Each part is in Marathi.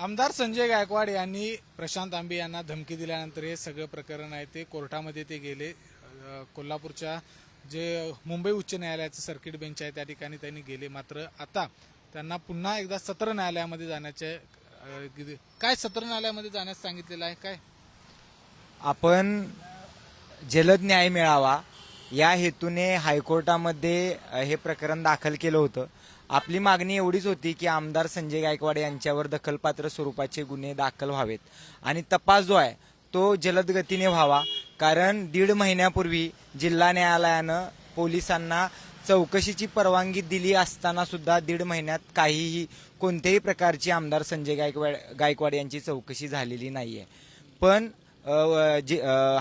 आमदार संजय गायकवाड यांनी प्रशांत आंबे यांना धमकी दिल्यानंतर हे सगळं प्रकरण आहे ते कोर्टामध्ये ते गेले। कोल्हापूरच्या जे मुंबई उच्च न्यायालयाचं सर्किट बेंच आहे त्या ठिकाणी त्यांनी गेले। मात्र आता त्यांना पुन्हा एकदा सत्र न्यायालयामध्ये जाण्याचे काय सत्र न्यायालयामध्ये जाण्यास सांगितलेलं आहे काय? आपण जलद न्याय मिळावा या हेतूने हायकोर्टामध्ये हे प्रकरण दाखल केलं होतं। आपली मागणी एवढीच होती की आमदार संजय गायकवाड यांच्यावर दखलपात्र स्वरूपाचे गुन्हे दाखल व्हावेत आणि तपास जो आहे तो जलद गतीने व्हावा। कारण 1.5 महिन्यापूर्वी जिल्हा न्यायालयानं पोलिसांना चौकशीची परवानगी दिली असताना सुद्धा 1.5 महिन्यात काहीही कोणत्याही प्रकारची आमदार संजय गायकवाड यांची चौकशी झालेली नाहीये। पण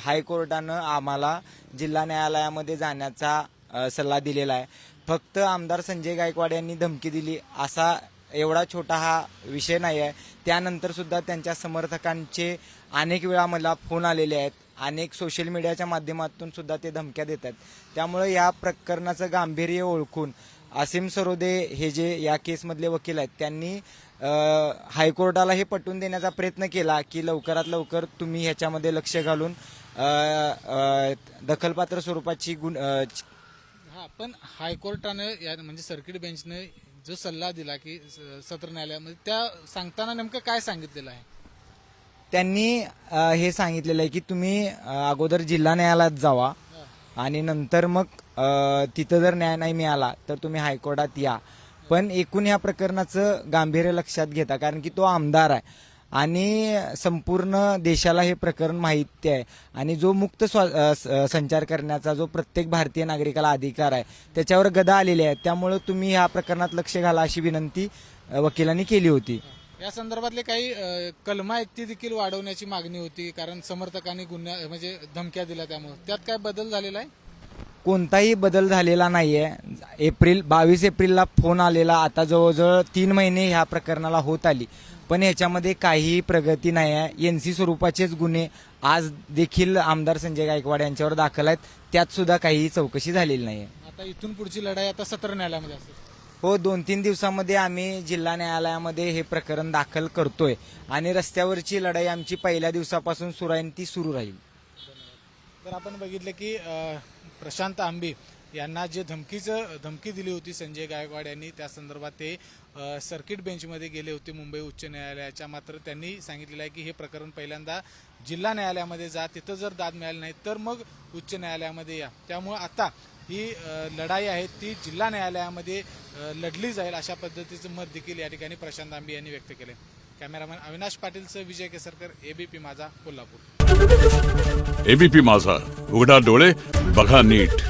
हायकोर्टानं आम्हाला जिल्हा न्यायालयामध्ये जाण्याचा सल्ला दिलेला आहे। फक्त आमदार संजय गायकवाड यांनी धमकी दिली असा एवढा छोटा हा विषय नाही आहे। त्यानंतर सुद्धा त्यांच्या समर्थकांचे अनेक वेळा मला फोन आलेले आहेत, अनेक सोशल मीडियाच्या माध्यमातून सुद्धा ते धमक्या देतात। त्यामुळे या प्रकरणाचं गांभीर्य ओळखून असीम सरोदे हे जे या केसमधले वकील आहेत त्यांनी हायकोर्टाला हे पटवून देण्याचा प्रयत्न केला की लवकरात लवकर तुम्ही ह्याच्यामध्ये लक्ष घालून दखलपात्र स्वरूपाची पण हायकोर्टानं म्हणजे सर्किट बेंचने जो सल्ला दिला की सत्र न्यायालयामध्ये त्या सांगताना नेमकं काय सांगितलेलं आहे? त्यांनी हे सांगितलेलं आहे की तुम्ही अगोदर जिल्हा न्यायालयात जावा आणि नंतर मग तिथं जर न्याय नाही मिळाला तर तुम्ही हायकोर्टात या। पण एकूण या प्रकरणाचं गांभीर्य लक्षात घेता, कारण की तो आमदार आहे आणि संपूर्ण देशाला हे प्रकरण माहिती आहे आणि जो मुक्त संचार करण्याचा जो प्रत्येक भारतीय नागरिकाला अधिकार आहे त्याच्यावर गदा आलेली आहे। त्यामुळे तुम्ही या प्रकरणात लक्ष घाला अशी विनंती वकिलांनी केली होती। या संदर्भातले काही कलमा एकती देखील वाढवण्याची मागणी होती, कारण समर्थकांनी म्हणजे धमक्या दिल्या, त्यामुळे त्यात काय बदल झालेला आहे? कोणताही बदल झालेला नाहीये। 22 एप्रिलला फोन आलेला, आता जवळजवळ 3 महिने ह्या प्रकरणाला होत आली, पण ह्याच्यामध्ये काहीही प्रगती नाही आहे। एनसी स्वरूपाचेच गुन्हे आज देखील आमदार संजय गायकवाड यांच्यावर दाखल आहेत, त्यात सुद्धा काहीही चौकशी झालेली नाहीये। आता इथून पुढची लढाई आता सत्र न्यायालयामध्ये असेल? हो, 2-3 दिवसामध्ये आम्ही जिल्हा न्यायालयामध्ये हे प्रकरण दाखल करतोय आणि रस्त्यावरची लढाई आमची पहिल्या दिवसापासून सुरू आहे ती सुरू राहील। तर आपण बघितलं की प्रशांत आंबे यांना जे धमकी दिली होती संजय गायकवाड यांनी, त्या संदर्भात ते सर्किट बेंचमध्ये गेले होते मुंबई उच्च न्यायालयाच्या। मात्र त्यांनी सांगितलेलं आहे की हे प्रकरण पहिल्यांदा जिल्हा न्यायालयामध्ये जा, तिथं जर दाद मिळाली नाही तर मग उच्च न्यायालयामध्ये या। त्यामुळे आता ही लढाई आहे ती जिल्हा न्यायालयामध्ये लढली जाईल अशा पद्धतीचं मत देखील या ठिकाणी प्रशांत आंबे यांनी व्यक्त केले। कॅमेरामॅन अविनाश पाटीलसह विजय केसरकर, एबीपी माझा, कोल्हापूर। एबीपी माझा, उघडा डोळे बघा नीट।